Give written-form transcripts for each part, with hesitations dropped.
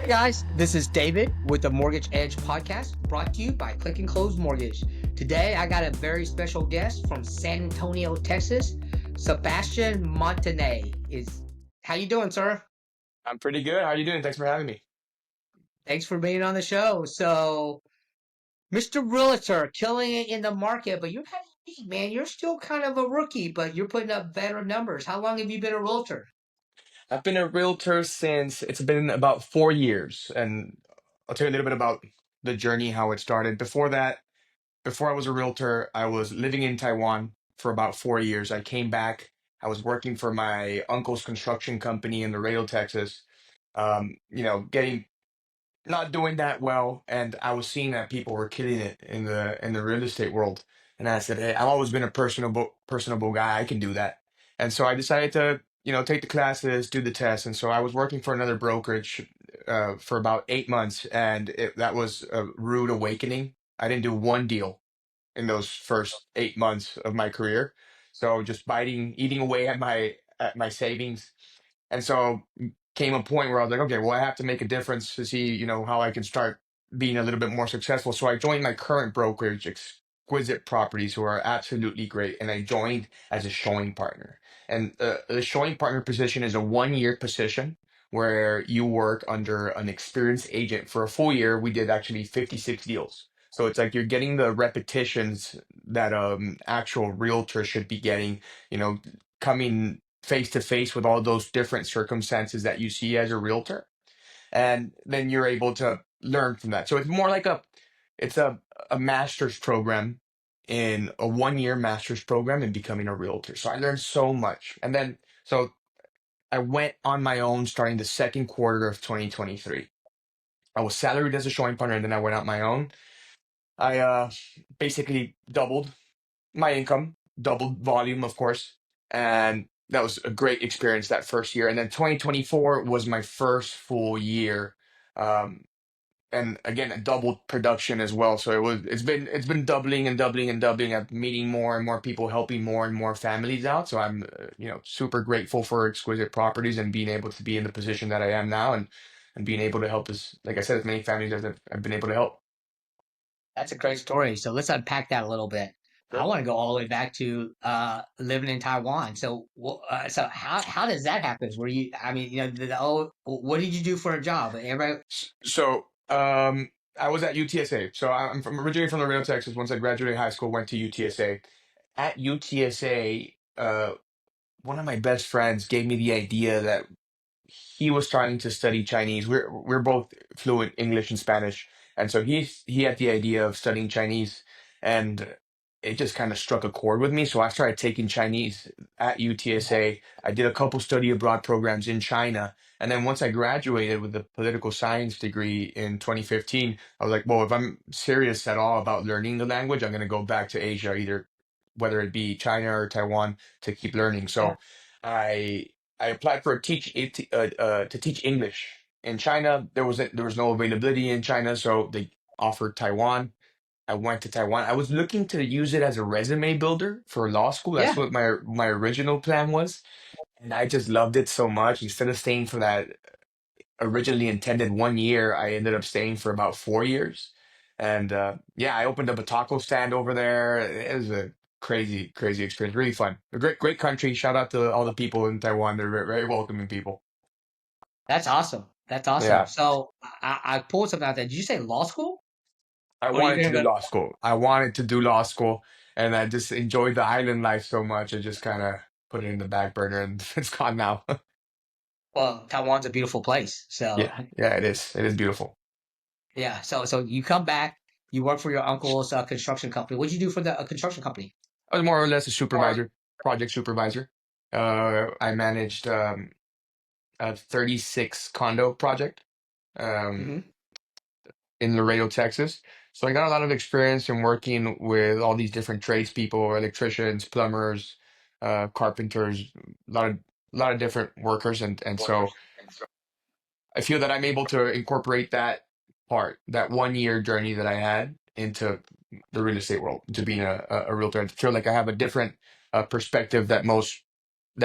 Hey guys, this is David with the Mortgage Edge podcast brought to you by Click and Close Mortgage. Today I got a very special guest from San Antonio, Texas, Sebastian Montante. How you doing, sir? I'm pretty good. How are you doing? Thanks for having me. Thanks for being on the show. So, Mr. Realtor, killing it in the market, but you're kind of unique, man. You're still kind of a rookie, but you're putting up better numbers. How long have you been a realtor? I've been a realtor since it's been about 4 years, and I'll tell you a little bit about the journey, how it started. Before that, before I was a realtor, I was living in Taiwan for about 4 years. I came back. I was working for my uncle's construction company in Laredo, Texas. Getting not doing that well, and I was seeing that people were killing it in the real estate world. And I said, "Hey, I've always been a personable guy. I can do that." And so I decided to, take the classes, do the test. And so I was working for another brokerage for about 8 months, and that was a rude awakening. I didn't do one deal in those first 8 months of my career, so just eating away at my savings. And so came a point where I was like, okay, well, I have to make a difference to see, how I can start being a little bit more successful. So I joined my current brokerage, Exquisite Properties, who are absolutely great. And I joined as a showing partner. And the showing partner position is a 1 year position where you work under an experienced agent for a full year. We did actually 56 deals. So it's like you're getting the repetitions that actual realtor should be getting, coming face to face with all those different circumstances that you see as a realtor, and then you're able to learn from that. So it's more like a master's program, in a 1 year master's program in becoming a realtor. So I learned so much. And then so I went on my own starting the second quarter of 2023. I was salaried as a showing partner, and then I went out my own. I basically doubled my income, doubled volume, of course, and that was a great experience that first year. And then 2024 was my first full year, um, and again, a doubled production as well. So it's been doubling and doubling and doubling. I'm meeting more and more people, helping more and more families out. So I'm super grateful for Exquisite Properties and being able to be in the position that I am now, and being able to help, as like I said, as many families as I've been able to help. That's a great story. So let's unpack that a little bit. I Sure. want to go all the way back to living in Taiwan. So, so how does that happen? Were you? I mean, what did you do for a job? Everybody, So, I was at UTSA. So originally from Laredo, Texas. Once I graduated high school, went to UTSA. At UTSA, one of my best friends gave me the idea that he was starting to study Chinese. We're both fluent English and Spanish, and so he had the idea of studying Chinese, and it just kind of struck a chord with me. So I started taking Chinese at UTSA. I did a couple study abroad programs in China, and then once I graduated with a political science degree in 2015, I was like, well, if I'm serious at all about learning the language, I'm going to go back to Asia, either whether it be China or Taiwan, to keep learning. yeah, So. I I applied for to teach English in China. There was no availability in China, so they offered Taiwan. I went to Taiwan. I was looking to use it as a resume builder for law school. That's yeah. what my original plan was, and I just loved it so much. Instead of staying for that originally intended 1 year, I ended up staying for about 4 years. And yeah, I opened up a taco stand over there. It was a crazy, crazy experience. Really fun. A great, great country. Shout out to all the people in Taiwan. They're very, very welcoming people. That's awesome. That's awesome. Yeah, So I pulled something out there. Did you say law school, I or are you wanted to gonna do go? law school. I wanted to do law school, and I just enjoyed the island life so much. I just kind of put it in the back burner, and it's gone now. Well, Taiwan's a beautiful place. So Yeah, yeah, it is. It is beautiful. yeah. So you come back. You work for your uncle's construction company. What'd you do for the construction company? I was more or less a Or supervisor, project supervisor. I managed a 36 condo project um, hmm in Laredo, Texas. So I got a lot of experience in working with all these different tradespeople, electricians, plumbers, carpenters, a lot of different workers, and so I feel that I'm able to incorporate that 1 year journey that I had into the real estate world, to being a realtor. I feel like I have a different perspective that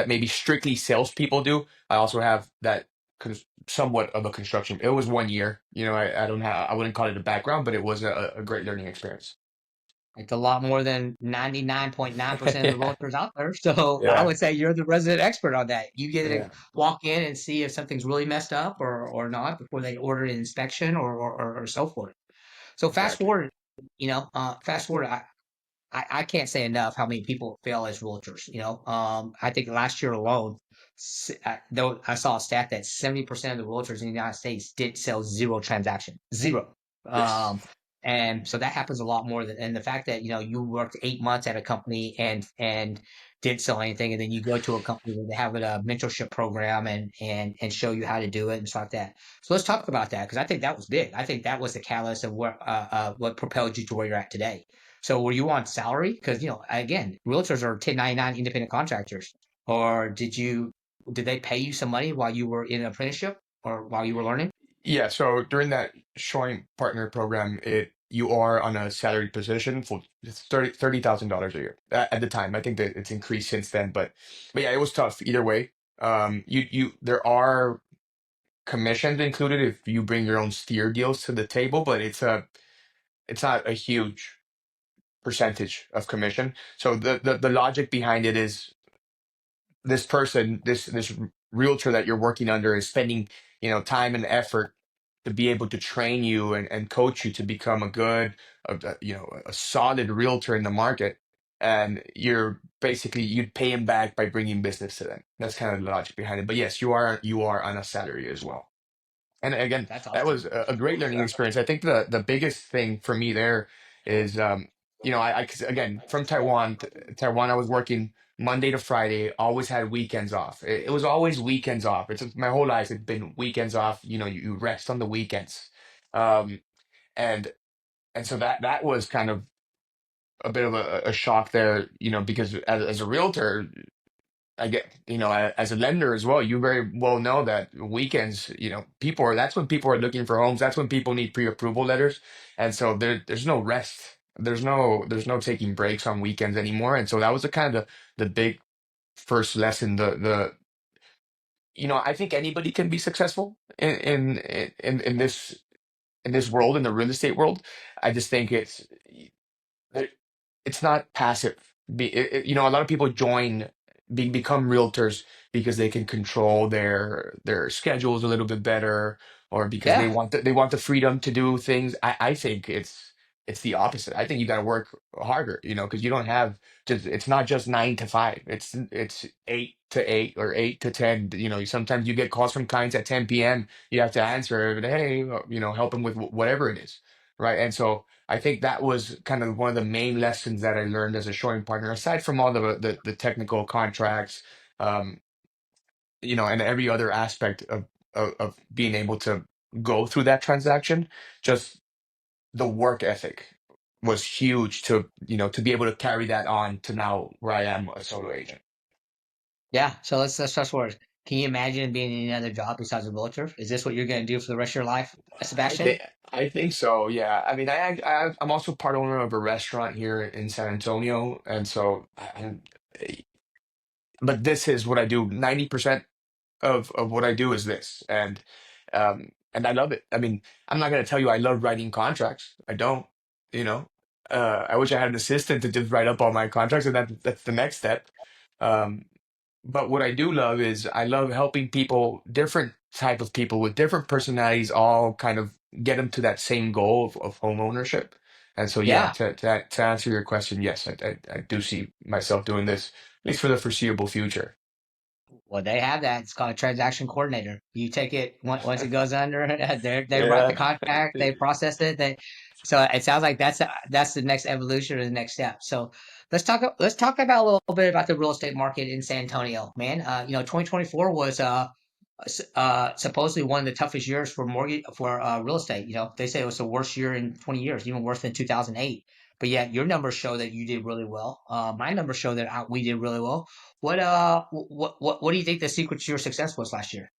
maybe strictly salespeople do. I also have that somewhat of a construction. It was 1 year. I don't have, I wouldn't call it a background, but it was a great learning experience. It's a lot more than 99.9% of the realtors out there. So I Yeah, would say you're the resident expert on that. You get to yeah, walk in and see if something's really messed up or not before they order an inspection or so forth. So fast exactly. forward, fast forward. I can't say enough how many people fail as realtors. I think last year alone, though I saw a stat that 70% of the realtors in the United States did sell zero transaction, zero. Yes. Um, and so that happens a lot more than, and the fact that, you worked 8 months at a company and didn't sell anything, and then you go to a company where they have a mentorship program and show you how to do it and stuff like that. So let's talk about that because I think that was big. I think that was the catalyst of what propelled you to where you're at today. So were you on salary? Because again, realtors are 1099 independent contractors. Or did they pay you some money while you were in an apprenticeship or while you were learning? Yeah, so during that showing partner program, you are on a salary position for $30,000 a year at the time. I think that it's increased since then, but yeah, it was tough either way. There are commissions included if you bring your own steer deals to the table, but it's not a huge percentage of commission. So the logic behind it is this person, this realtor that you're working under is spending, time and effort to be able to train you and coach you to become a solid realtor in the market. And you'd pay him back by bringing business to them. That's kind of the logic behind it. But yes, you are on a salary as well. And again, That's that awesome. was a great learning experience. I think the biggest thing for me there is, 'cause again, from Taiwan, I was working Monday to Friday, always had weekends off. It was always weekends off. It's my whole life. It's been weekends off. You rest on the weekends. Um, and so that was kind of a bit of a shock there, because as a realtor, I get, as a lender as well, you very well know that weekends, that's when people are looking for homes. That's when people need pre-approval letters. And so there's no rest. There's no taking breaks on weekends anymore. And so that was the kind of the big first lesson. I think anybody can be successful in this world, in the real estate world. I just think it's not passive. A lot of people become realtors because they can control their schedules a little bit better, or because they Yeah. want the freedom to do things. I think it's the opposite. I think you got to work harder, because you don't have it's not just 9 to 5. It's 8 to 8 or 8 to 10. Sometimes you get calls from clients at 10 p.m. You have to answer, hey, help them with whatever it is, right? And so I think that was kind of one of the main lessons that I learned as a showing partner, aside from all the technical contracts, um, and every other aspect of being able to go through that transaction. Just the work ethic was huge to be able to carry that on to now where I am a solo agent. Yeah. So let's fast forward. Can you imagine being in any other job besides a realtor? Is this what you're going to do for the rest of your life, I Sebastian? think I think so. Yeah. I mean, I'm also part owner of a restaurant here in San Antonio, and so but this is what I do. 90% of what I do is this, and I love it. I mean, I'm not gonna tell you I love writing contracts. I don't. You know, I wish I had an assistant to just write up all my contracts, and that's the next step. Um, but what I do love is I love helping people, different type of people with different personalities, all kind of get them to that same goal of home ownership. And so, yeah, Yeah. to answer your question, yes, I do see myself doing this at least for the foreseeable future. Well, they have that. It's called a transaction coordinator. You take it once it goes under, they write the Yeah. contract, they process it. So it sounds like that's the next evolution or the next step. So let's talk about a little bit about the real estate market in San Antonio, man. 2024 was supposedly one of the toughest years for mortgage for real estate. They say it was the worst year in 20 years, even worse than 2008. But yet your numbers show that you did really well. My numbers show that we did really well. What do you think the secret to your success was last year?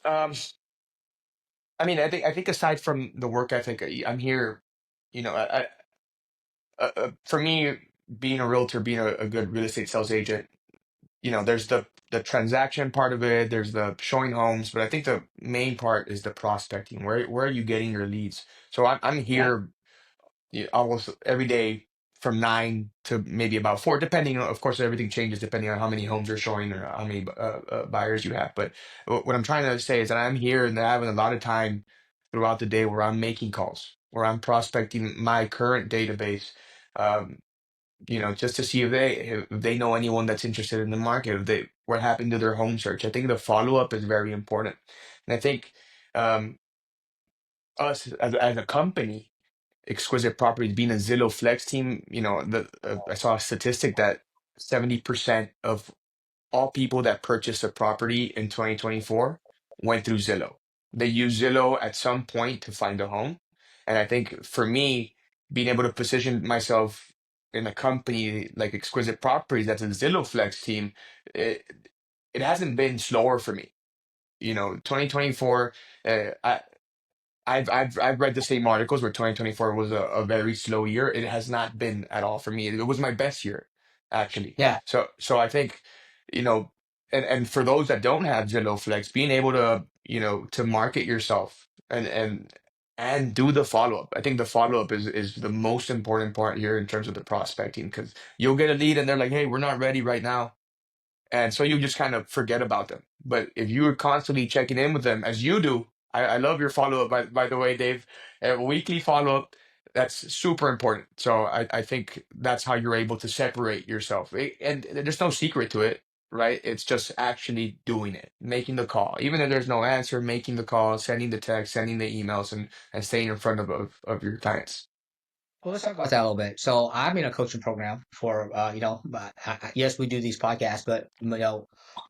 Um, I mean, I think aside from the work ethic, I'm here, for me, being a realtor, being a good real estate sales agent, there's the transaction part of it, there's the showing homes, but I think the main part is the prospecting. Where are you getting your leads? So I'm Yeah. here, almost every day from 9 to maybe about 4, depending on, of course, everything changes depending on how many homes you're showing or how many buyers you have. But what I'm trying to say is that I'm here and having a lot of time throughout the day where I'm making calls, where I'm prospecting my current database. Um, just to see if they know anyone that's interested in the market, if they what happened to their home search. I think the follow up is very important, and I think um, us as a company, Exquisite Properties being a Zillow Flex team, I saw a statistic that 70% of all people that purchased a property in 2024 went through Zillow. They use Zillow at some point to find a home. And I think for me, being able to position myself in a company like Exquisite Properties that's a Zillow Flex team, it, it hasn't been slower for me. 2024, uh, I've read the same articles where 2024 was a very slow year. It has not been at all for me. It was my best year, actually. Yeah. So I think, you know, and for those that don't have Zillow Flex, being able to, to market yourself and do the follow-up. I think the follow-up is the most important part here in terms of the prospecting, because you'll get a lead and they're like, hey, we're not ready right now. And so you just kind of forget about them. But if you're constantly checking in with them, as you do, I love your follow up, by the way, Dave. A weekly follow up, that's super important. So I think that's how you're able to separate yourself. And there's no secret to it, right? It's just actually doing it, making the call. Even if there's no answer, making the call, sending the text, sending the emails, and staying in front of your clients. Well, let's talk about that a little bit. So I'm in a coaching program for, yes, we do these podcasts, but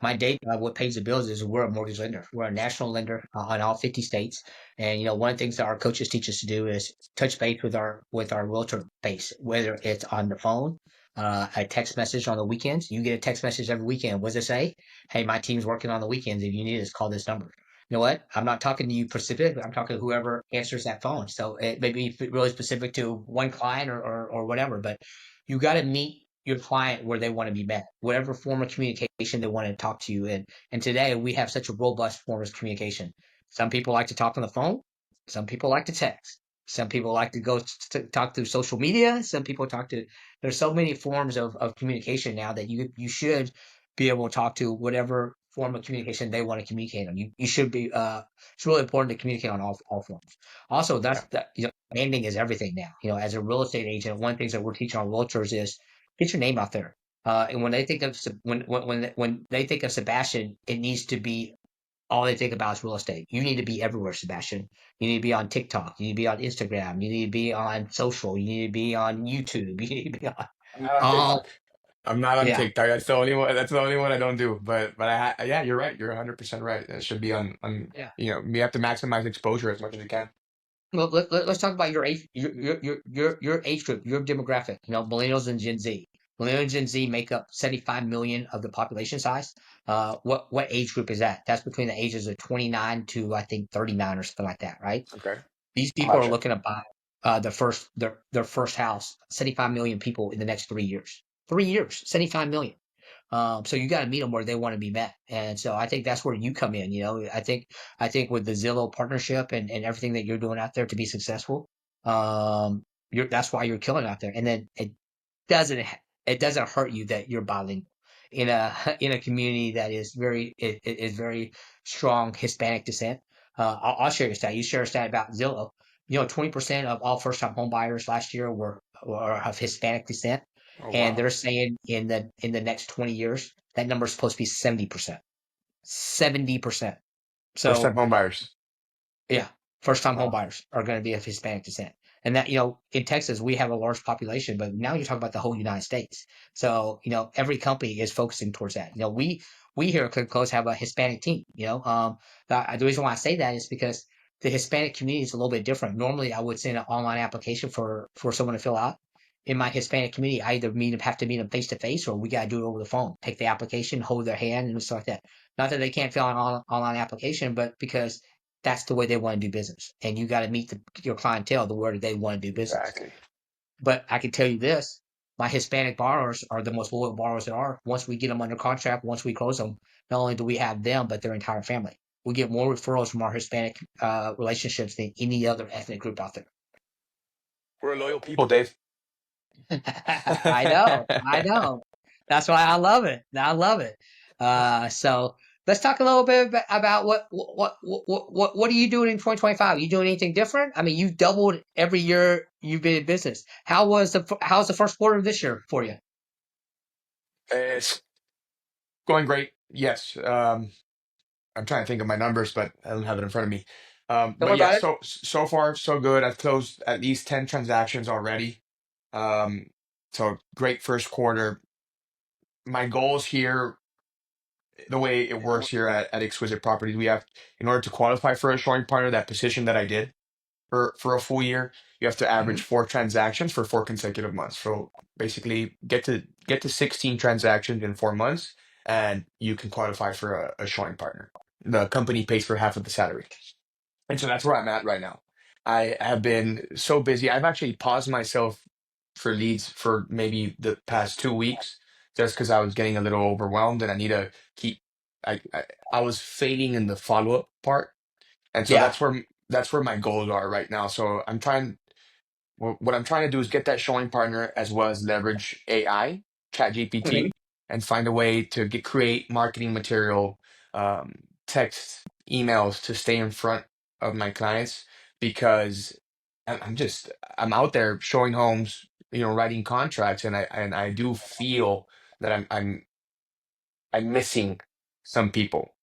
my day, what pays the bills is we're a mortgage lender. We're a national lender on all 50 states. And, one of the things that our coaches teach us to do is touch base with our realtor base, whether it's on the phone, a text message on the weekends. You get a text message every weekend. What does it say? Hey, my team's working on the weekends. If you need us, call this number. You know what? I'm not talking to you specifically. I'm talking to whoever answers that phone. So it may be really specific to one client or whatever, but you got to meet your client where they want to be met, whatever form of communication they want to talk to you in. And today we have such a robust form of communication. Some people like to talk on the phone. Some people like to text. Some people like to go to talk through social media. Some people talk to, there's so many forms of communication now that you should be able to talk to whatever form of communication they want to communicate on. You should be it's really important to communicate on all forms. Also, that's Yeah. that branding is everything now. As a real estate agent, one of the things that we're teaching our realtors is get your name out there. And when they think of when they think of Sebastian, it needs to be all they think about is real estate. You need to be everywhere, Sebastian. You need to be on TikTok. You need to be on Instagram. You need to be on social. You need to be on YouTube. You need to be on I'm not on all. TikTok. I'm not on Yeah, TikTok. That's the only one. That's the only one I don't do. But yeah, you're right. You're 100% right. It should be on. yeah. We have to maximize exposure as much as we can. Well, let's talk about your age group, your demographic. Millennials and Gen Z. Millennials and Gen Z make up 75 million of the population size. What age group is that? That's between the ages of 29 to I think 39 or something like that, right? Okay. These I'm people not are sure. looking to buy their first house. 75 million people in the next 3 years. 3 years, 75 million. So you got to meet them where they want to be met. And so I think that's where you come in. I think with the Zillow partnership and everything that you're doing out there to be successful, that's why you're killing out there. And then doesn't it doesn't hurt you that you're bilingual in a in a community that is very strong Hispanic descent. I'll share a stat. You share a stat about Zillow. 20% of all first-time home buyers last year were of Hispanic descent, Oh and wow. they're saying in the next 20 years that number is supposed to be 70%. 70%. First time So home buyers. yeah, first time home Wow. buyers are going to be of Hispanic descent. And that, in Texas, we have a large population, but now you're talking about the whole United States. So, every company is focusing towards that. We here at Click Close have a Hispanic team, the reason why I say that is because the Hispanic community is a little bit different. Normally, I would send an online application for someone to fill out. In my Hispanic community, I either have to meet them face to face or we got to do it over the phone. Take the application, hold their hand, and stuff like that. Not that they can't fill out an online application, but because that's the way they want to do business. And you got to meet your clientele the way they want to do business. Exactly. But I can tell you this. my Hispanic borrowers are the most loyal borrowers there are. Once we get them under contract, once we close them, not only do we have them, but their entire family. We get more referrals from our Hispanic relationships than any other ethnic group out there. We're a loyal people, Dave. I know, I know. That's why I love it. I love it. So let's talk a little bit about what are you doing in 2025? Are you doing anything different? I mean, you doubled every year you've been in business. How's the first quarter of this year for you? It's going great. Yes. I'm trying to think of my numbers, but I don't have it in front of me. Don't worry But yeah, about it. so far so good. I've closed at least 10 transactions already. Um, so great first quarter. My goals here, the way it works here at Exquisite Properties, we have, in order to qualify for a showing partner, that position that I did for a full year, you have to average Mhm. 4 transactions for 4 consecutive months. So basically, get to 16 transactions in 4 months, and you can qualify for a showing partner. The company pays for half of the salary. And so that's where I'm at right now. I have been so busy. I've actually paused myself for leads for maybe the past 2 weeks just because I was getting a little overwhelmed and I need to keep I, I I was fading in the follow-up part. And so Yeah. that's where my goals are right now. So what I'm trying to do is get that showing partner as well as leverage AI, Mhm. ChatGPT, and find a way to create marketing material, um, text, emails to stay in front of my clients because I'm just I'm out there showing homes, writing contracts, and I do feel that I'm missing some people.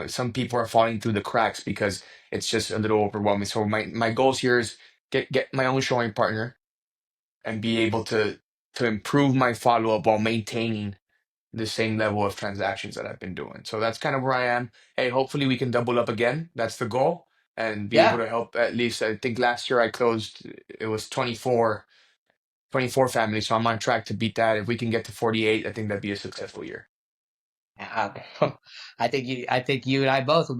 Some people are falling through the cracks because it's just a little overwhelming. So my goals here is get my own showing partner and be able to improve my follow up while maintaining the same level of transactions that I've been doing. So that's kind of where I am. Hey, hopefully we can double up again. That's the goal. And be able Yeah. to help at least, I think last year I closed, it was 24 families. So I'm on track to beat that. If we can get to 48, I think that'd be a successful year. Uh, I think you and I both will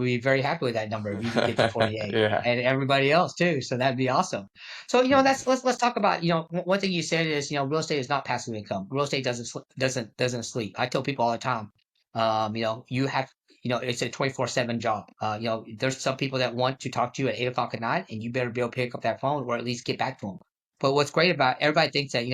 be very happy with that number if you can get to 48 Yeah. and everybody else too. So that'd be awesome. So that's let's talk about one thing you said is real estate is not passive income. Real estate doesn't sleep. I tell people all the time, you have it's a 24/7 job. There's some people that want to talk to you at 8 o'clock at night, and you better be able to pick up that phone or at least get back to them. But what's great about everybody thinks that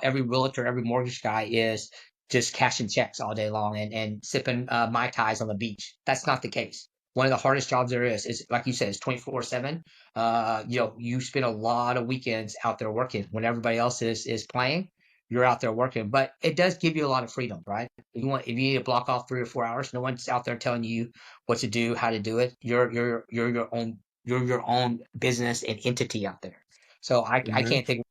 every realtor, every mortgage guy is just cashing checks all day long and sipping mai tais on the beach. That's not the case. One of the hardest jobs there is like you said, it's 24/7. You spend a lot of weekends out there working when everybody else is playing. You're out there working, but it does give you a lot of freedom, right? If you need to block off 3 or 4 hours, no one's out there telling you what to do, how to do it. You're your own business and entity out there. So I Hmm. can't think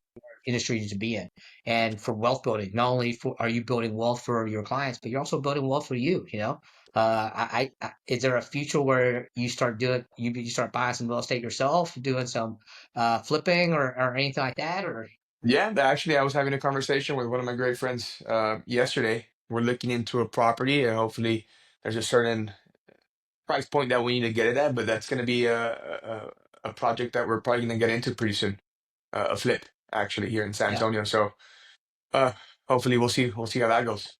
industry to be in. And for wealth building, not only are you building wealth for your clients, but you're also building wealth for you. Is there a future where you start buying some real estate yourself, doing some flipping or anything like that? Or Yeah, actually, I was having a conversation with one of my great friends yesterday. We're looking into a property, and hopefully, there's a certain price point that we need to get it at, but that's going to be a project that we're probably going to get into pretty soon. A flip, actually, here in San yeah, Antonio. So, uh, hopefully, we'll see how that goes.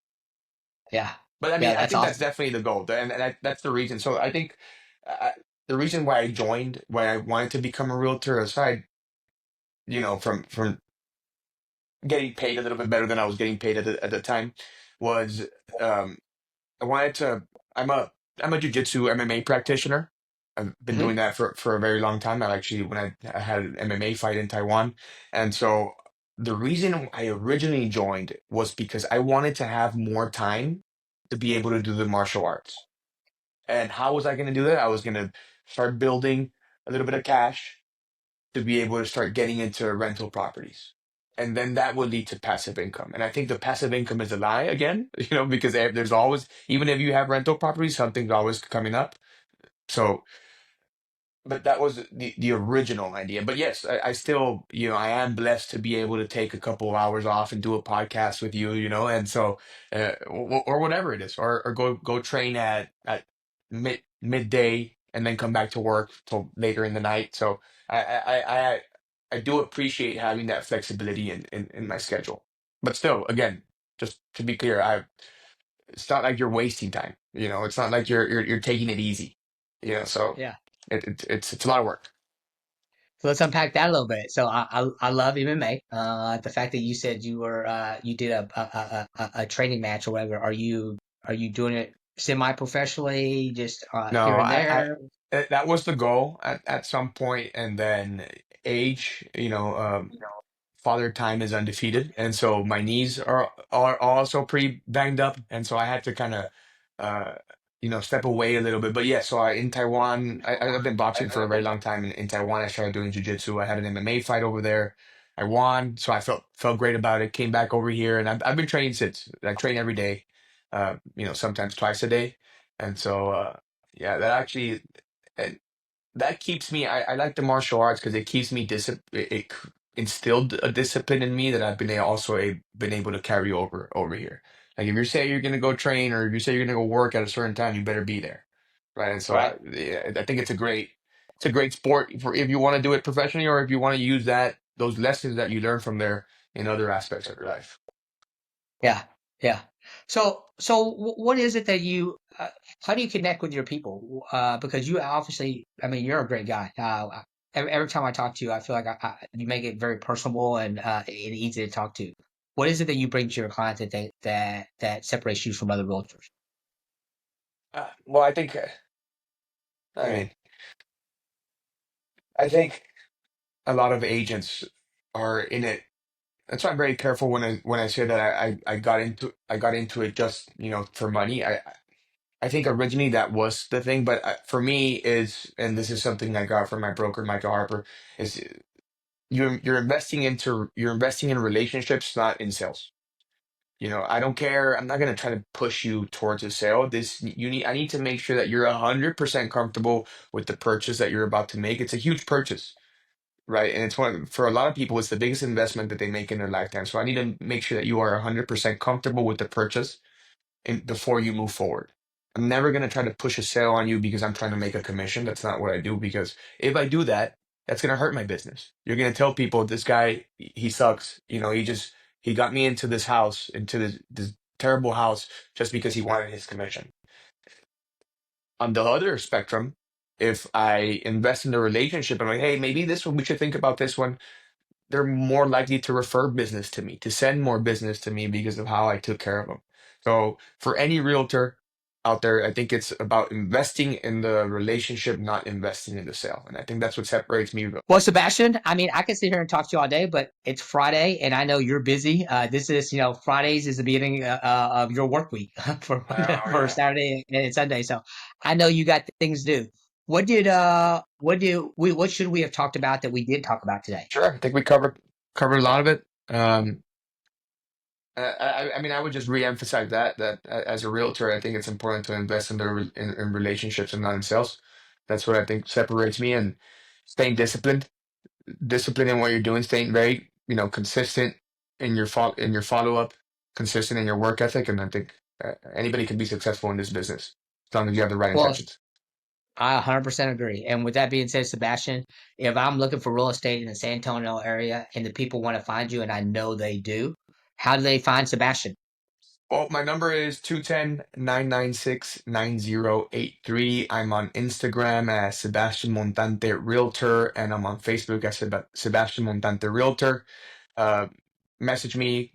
yeah, But I mean, yeah. I That's think that's awesome. definitely the goal, and that's the reason. So, I think the reason why I joined, why I wanted to become a realtor, aside, from getting paid a little bit better than I was getting paid at the time, was um, I wanted to. I'm a I'm a jujitsu MMA practitioner. I've been Hmm. doing that for a very long time. I actually when I had an MMA fight in Taiwan, and so the reason I originally joined was because I wanted to have more time to be able to do the martial arts. And how was I going to do that? I was going to start building a little bit of cash to be able to start getting into rental properties. And then that will lead to passive income. And I think the passive income is a lie again, because there's always, even if you have rental properties, something's always coming up. So, but that was the original idea. But yes, I still, I am blessed to be able to take a couple of hours off and do a podcast with you, and so, or whatever it is, or go train at midday and then come back to work till later in the night. So I I I I do appreciate having that flexibility in my schedule. But still, again, just to be clear, it's not like you're wasting time. It's not like you're taking it easy. So Yeah. it's a lot of work. So let's unpack that a little bit. So I love MMA. The fact that you said you did a training match or whatever. Are you doing it semi-professionally, just No, here and there? that was the goal at some point, and then age, father time is undefeated, and so my knees are also pretty banged up, and so I had to kind of uh step away a little bit. But yeah, so in Taiwan, I've been boxing for a very long time. In Taiwan, I started doing jiu-jitsu. I had an MMA fight over there. I won, so I felt great about it. Came back over here, and I've been training since. I train every day, sometimes twice a day, and so yeah, that actually that keeps me. I like the martial arts because it keeps me it instilled a discipline in me that I've been able to carry over here. Like if you say you're gonna go train or if you say you're gonna go work at a certain time, you better be there, right? And so Right. yeah, I think it's a great sport for if you want to do it professionally or if you want to use those lessons that you learn from there in other aspects of your life. Yeah, yeah. So what is it that how do you connect with your people? Because you obviously, I mean, you're a great guy. Every time I talk to you, I feel like you make it very personable and easy to talk to. What is it that you bring to your clients that separates you from other realtors? Well, I mean, I think a lot of agents are in it. That's why I'm very careful when I say that I got into it just for money. I think originally that was the thing, but for me and this is something I got from my broker Michael Harper, is you're investing in relationships, not in sales. I don't care. I'm not gonna try to push you towards a sale. I need to make sure that you're 100% comfortable with the purchase that you're about to make. It's a huge purchase, right? And for a lot of people, it's the biggest investment that they make in their lifetime. So I need to make sure that you are 100% comfortable with the purchase before you move forward. I'm never going to try to push a sale on you because I'm trying to make a commission. That's not what I do, because if I do that, that's going to hurt my business. You're going to tell people this guy, he sucks. He got me into this house, into this terrible house just because he wanted his commission. On the other spectrum, if I invest in the relationship, I'm like, hey, maybe this one, we should think about this one. They're more likely to refer business to me, to send more business to me because of how I took care of them. So for any realtor out there, I think it's about investing in the relationship, not investing in the sale. And I think that's what separates me. Well, Sebastian, I mean, I could sit here and talk to you all day, but it's Friday, and I know you're busy. This is, Fridays is the beginning of your work week for Oh for yeah, Saturday and Sunday. So I know you got things to do. What should we have talked about that we did talk about today? sure. I think we covered a lot of it. I mean, I would just re-emphasize that as a realtor, I think it's important to invest in relationships and not in sales. That's what I think separates me, and staying disciplined in what you're doing, staying very, consistent in your follow up, consistent in your work ethic, and I think anybody can be successful in this business as long as you have the right Well, intentions. I 100% agree. And with that being said, Sebastian, if I'm looking for real estate in the San Antonio area and the people want to find you, and I know they do, how do they find Sebastian? Well, my number is 210-996-9083. I'm on Instagram as Sebastian Montante Realtor, and I'm on Facebook as Sebastian Montante Realtor. Uh, Message me,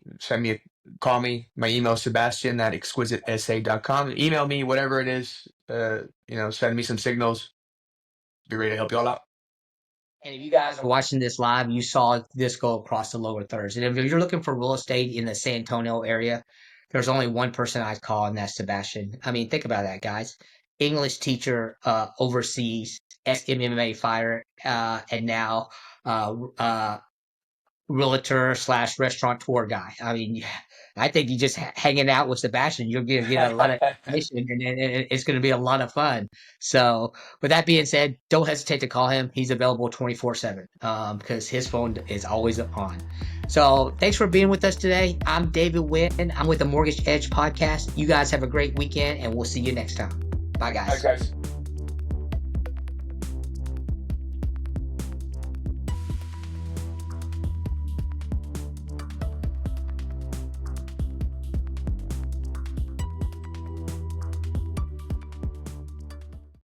call me. My email is Sebastian at exquisitesa.com. Email me, whatever it is. Send me some signals. Be ready to help you all out. And if you guys are watching this live, you saw this go across the lower thirds. And if you're looking for real estate in the San Antonio area, there's only one person I'd call, and that's Sebastian. I mean, think about that, guys. English teacher, overseas, ex-MMA fighter, and now uh, realtor slash restaurateur guy. I mean, I think you just hanging out with Sebastian, you're gonna get a lot of information, and it's gonna be a lot of fun. So, with that being said, don't hesitate to call him. He's available 24/7 because his phone is always on. So, thanks for being with us today. I'm David Wynn. I'm with the Mortgage Edge podcast. You guys have a great weekend, and we'll see you next time. Bye, Thanks, guys. guys.